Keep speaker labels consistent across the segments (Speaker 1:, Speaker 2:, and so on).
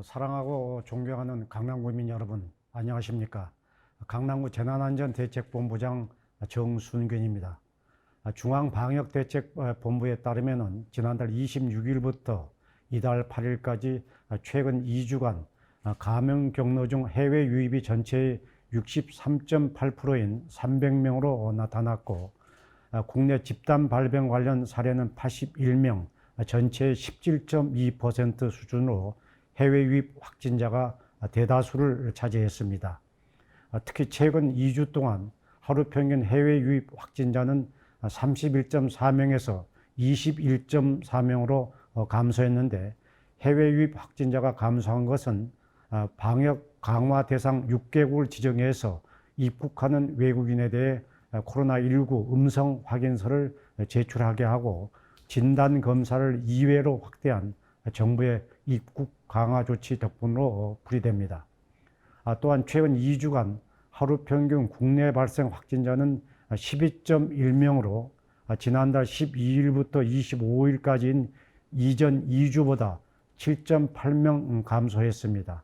Speaker 1: 사랑하고 존경하는 강남구민 여러분, 안녕하십니까? 강남구 재난안전대책본부장 정순균입니다. 중앙방역대책본부에 따르면 지난달 26일부터 이달 8일까지 최근 2주간 감염 경로 중 해외 유입이 전체의 63.8%인 300명으로 나타났고, 국내 집단 발병 관련 사례는 81명, 전체의 17.2% 수준으로 해외 유입 확진자가 대다수를 차지했습니다. 특히 최근 2주 동안 하루 평균 해외 유입 확진자는 31.4명에서 21.4명으로 감소했는데, 해외 유입 확진자가 감소한 것은 방역 강화 대상 6개국을 지정해서 입국하는 외국인에 대해 코로나19 음성 확인서를 제출하게 하고 진단 검사를 2회로 확대한 정부의 입국 강화 조치 덕분으로 풀이됩니다. 또한 최근 2주간 하루 평균 국내 발생 확진자는 12.1명으로 지난달 12일부터 25일까지인 이전 2주보다 7.8명 감소했습니다.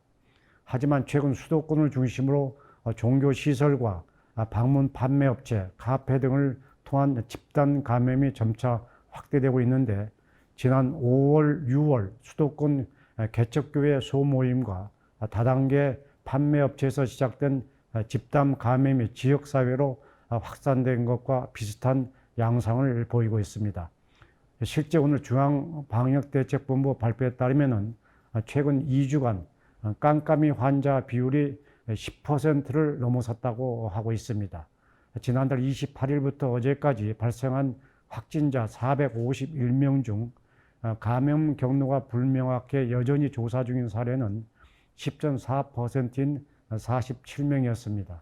Speaker 1: 하지만 최근 수도권을 중심으로 종교시설과 방문 판매업체, 카페 등을 통한 집단 감염이 점차 확대되고 있는데, 지난 5월, 6월 수도권 개척교회 소모임과 다단계 판매업체에서 시작된 집단 감염이 지역사회로 확산된 것과 비슷한 양상을 보이고 있습니다. 실제 오늘 중앙방역대책본부 발표에 따르면 최근 2주간 깜깜이 환자 비율이 10%를 넘어섰다고 하고 있습니다. 지난달 28일부터 어제까지 발생한 확진자 451명 중 감염 경로가 불명확해 여전히 조사 중인 사례는 10.4%인 47명이었습니다.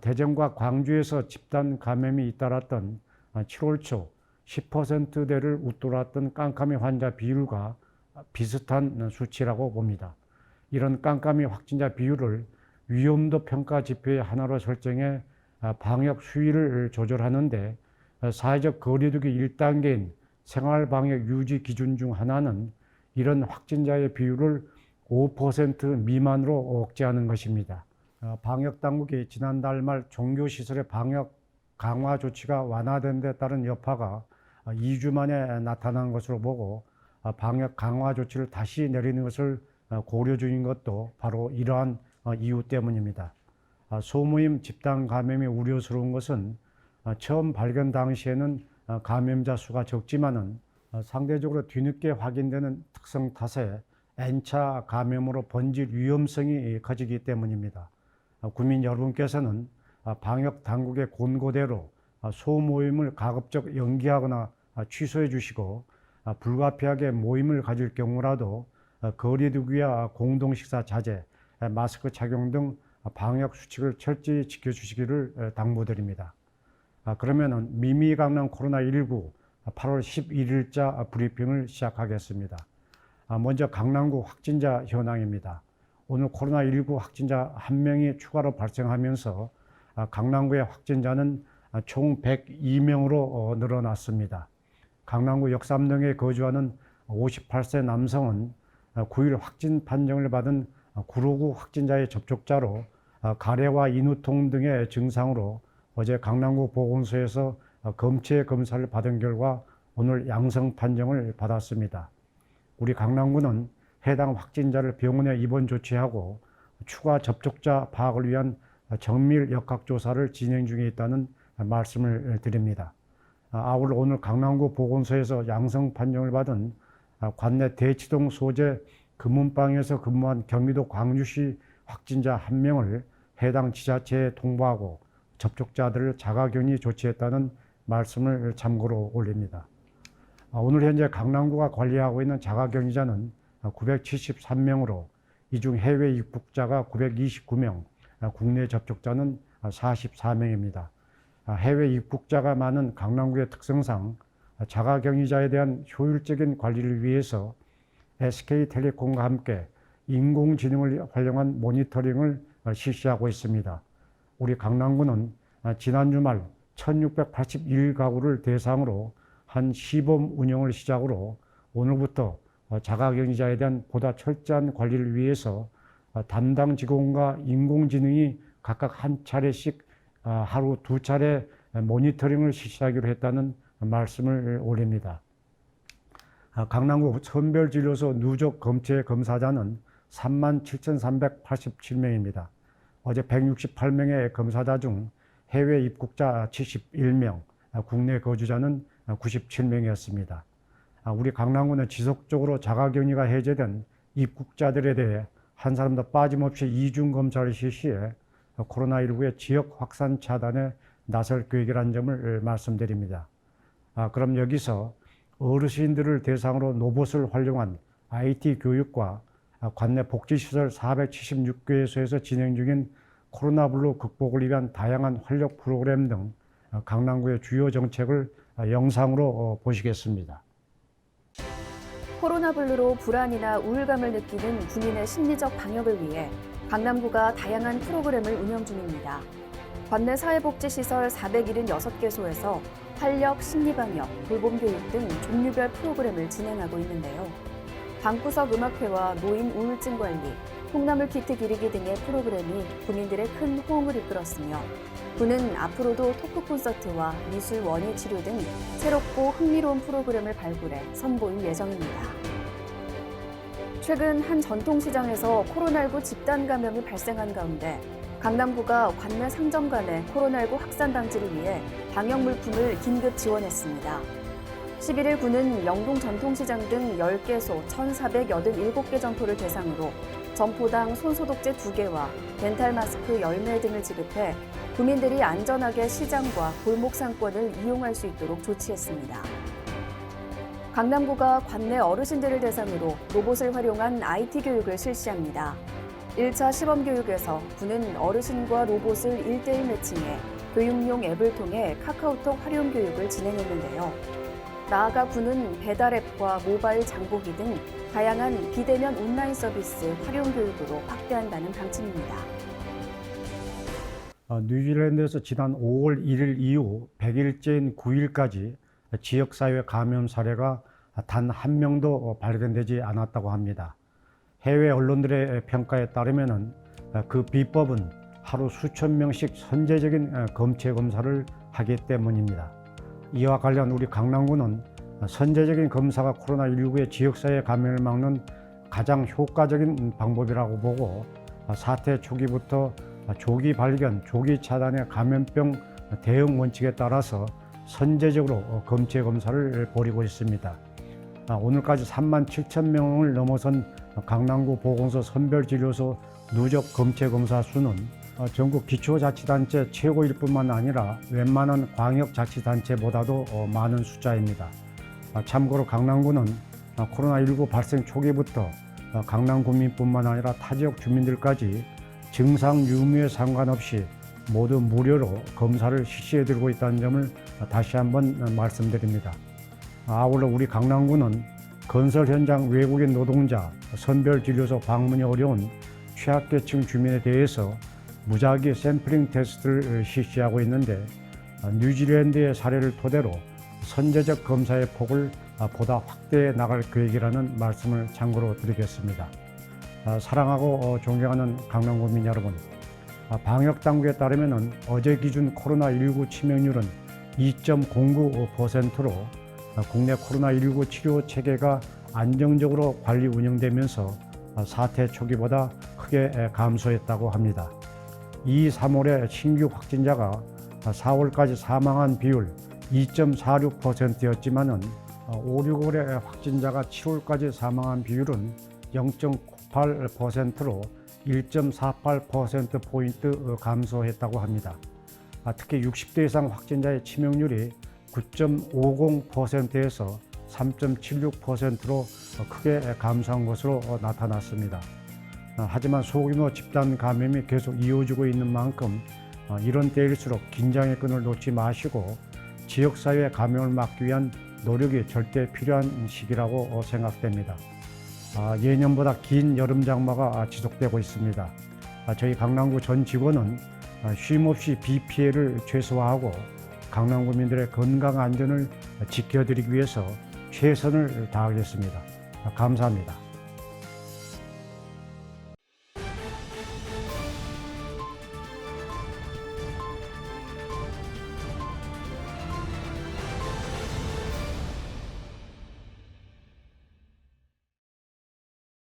Speaker 1: 대전과 광주에서 집단 감염이 잇따랐던 7월 초 10%대를 웃돌았던 깜깜이 환자 비율과 비슷한 수치라고 봅니다. 이런 깜깜이 확진자 비율을 위험도 평가 지표의 하나로 설정해 방역 수위를 조절하는데, 사회적 거리두기 1단계인 생활방역 유지 기준 중 하나는 이런 확진자의 비율을 5% 미만으로 억제하는 것입니다. 방역당국이 지난달 말 종교시설의 방역 강화 조치가 완화된 데 따른 여파가 2주 만에 나타난 것으로 보고, 방역 강화 조치를 다시 내리는 것을 고려 중인 것도 바로 이러한 이유 때문입니다. 소모임 집단 감염이 우려스러운 것은 처음 발견 당시에는 감염자 수가 적지만은 상대적으로 뒤늦게 확인되는 특성 탓에 N차 감염으로 번질 위험성이 커지기 때문입니다. 국민 여러분께서는 방역 당국의 권고대로 소모임을 가급적 연기하거나 취소해 주시고, 불가피하게 모임을 가질 경우라도 거리두기와 공동식사 자제, 마스크 착용 등 방역 수칙을 철저히 지켜주시기를 당부드립니다. 그러면은 미미 강남 코로나19 8월 11일자 브리핑을 시작하겠습니다. 먼저 강남구 확진자 현황입니다. 오늘 코로나19 확진자 1명이 추가로 발생하면서 강남구의 확진자는 총 102명으로 늘어났습니다. 강남구 역삼동에 거주하는 58세 남성은 9일 확진 판정을 받은 구로구 확진자의 접촉자로 가래와 인후통 등의 증상으로 어제 강남구 보건소에서 검체 검사를 받은 결과 오늘 양성 판정을 받았습니다. 우리 강남구는 해당 확진자를 병원에 입원 조치하고 추가 접촉자 파악을 위한 정밀 역학조사를 진행 중에 있다는 말씀을 드립니다. 아울러 오늘 강남구 보건소에서 양성 판정을 받은 관내 대치동 소재 금은방에서 근무한 경기도 광주시 확진자 1명을 해당 지자체에 통보하고 접촉자들을 자가격리 조치했다는 말씀을 참고로 올립니다. 오늘 현재 강남구가 관리하고 있는 자가격리자는 973명으로 이 중 해외 입국자가 929명, 국내 접촉자는 44명입니다. 해외 입국자가 많은 강남구의 특성상 자가격리자에 대한 효율적인 관리를 위해서 SK텔레콤과 함께 인공지능을 활용한 모니터링을 실시하고 있습니다. 우리 강남구는 지난 주말 1681가구를 대상으로 한 시범 운영을 시작으로 오늘부터 자가격리자에 대한 보다 철저한 관리를 위해서 담당 직원과 인공지능이 각각 한 차례씩 하루 2차례 모니터링을 실시하기로 했다는 말씀을 올립니다. 강남구 선별진료소 누적 검체 검사자는 37,387명입니다. 어제 168명의 검사자 중 해외 입국자 71명, 국내 거주자는 97명이었습니다. 우리 강남구는 지속적으로 자가격리가 해제된 입국자들에 대해 한 사람도 빠짐없이 이중 검사를 실시해 코로나19의 지역 확산 차단에 나설 계획이라는 점을 말씀드립니다. 그럼 여기서 어르신들을 대상으로 로봇을 활용한 IT 교육과 관내 복지시설 476개소에서 진행 중인 코로나19 극복을 위한 다양한 활력 프로그램 등 강남구의 주요 정책을 영상으로 보시겠습니다.
Speaker 2: 코로나19로 불안이나 우울감을 느끼는 국민의 심리적 방역을 위해 강남구가 다양한 프로그램을 운영 중입니다. 관내 사회복지시설 476개소에서 활력, 심리방역, 돌봄교육 등 종류별 프로그램을 진행하고 있는데요. 방구석 음악회와 노인 우울증 관리, 콩나물 키트 기르기 등의 프로그램이 국민들의 큰 호응을 이끌었으며 구는 앞으로도 토크 콘서트와 미술 원예 치료 등 새롭고 흥미로운 프로그램을 발굴해 선보일 예정입니다. 최근 한 전통시장에서 코로나19 집단 감염이 발생한 가운데 강남구가 관내 상점 간의 코로나19 확산 방지를 위해 방역 물품을 긴급 지원했습니다. 11일 구는 영동 전통시장 등 10개소 1,487개 점포를 대상으로 점포당 손소독제 2개와 덴탈 마스크 10매 등을 지급해 구민들이 안전하게 시장과 골목 상권을 이용할 수 있도록 조치했습니다. 강남구가 관내 어르신들을 대상으로 로봇을 활용한 IT 교육을 실시합니다. 1차 시범 교육에서 구는 어르신과 로봇을 1:1 매칭해 교육용 앱을 통해 카카오톡 활용 교육을 진행했는데요. 나아가 구는 배달 앱과 모바일 장보기 등 다양한 비대면 온라인 서비스 활용 교육으로 확대한다는 방침입니다.
Speaker 1: 뉴질랜드에서 지난 5월 1일 이후 100일째인 9일까지 지역사회 감염 사례가 단 한 명도 발견되지 않았다고 합니다. 해외 언론들의 평가에 따르면 그 비법은 하루 수천 명씩 선제적인 검체 검사를 하기 때문입니다. 이와 관련 우리 강남구는 선제적인 검사가 코로나19의 지역사회 감염을 막는 가장 효과적인 방법이라고 보고 사태 초기부터 조기 발견, 조기 차단의 감염병 대응 원칙에 따라서 선제적으로 검체 검사를 벌이고 있습니다. 오늘까지 37,000명을 넘어선 강남구 보건소 선별진료소 누적 검체 검사 수는 전국 기초자치단체 최고일 뿐만 아니라 웬만한 광역자치단체보다도 많은 숫자입니다. 참고로 강남구는 코로나19 발생 초기부터 강남구민뿐만 아니라 타지역 주민들까지 증상 유무에 상관없이 모두 무료로 검사를 실시해드리고 있다는 점을 다시 한번 말씀드립니다. 아울러 우리 강남구는 건설 현장 외국인 노동자, 선별진료소 방문이 어려운 취약계층 주민에 대해서 무작위 샘플링 테스트를 실시하고 있는데 뉴질랜드의 사례를 토대로 선제적 검사의 폭을 보다 확대해 나갈 계획이라는 말씀을 참고로 드리겠습니다. 사랑하고 존경하는 강남구민 여러분, 방역당국에 따르면 어제 기준 코로나19 치명률은 2.09%로 국내 코로나19 치료 체계가 안정적으로 관리 운영되면서 사태 초기보다 크게 감소했다고 합니다. 2, 3월에 신규 확진자가 4월까지 사망한 비율 2.46%였지만은 5, 6월에 확진자가 7월까지 사망한 비율은 0.98%로 1.48%포인트 감소했다고 합니다. 특히 60대 이상 확진자의 치명률이 9.50%에서 3.76%로 크게 감소한 것으로 나타났습니다. 하지만 소규모 집단 감염이 계속 이어지고 있는 만큼 이런 때일수록 긴장의 끈을 놓지 마시고 지역사회 감염을 막기 위한 노력이 절대 필요한 시기라고 생각됩니다. 예년보다 긴 여름 장마가 지속되고 있습니다. 저희 강남구 전 직원은 쉼없이 비 피해를 최소화하고 강남구민들의 건강 안전을 지켜드리기 위해서 최선을 다하겠습니다. 감사합니다.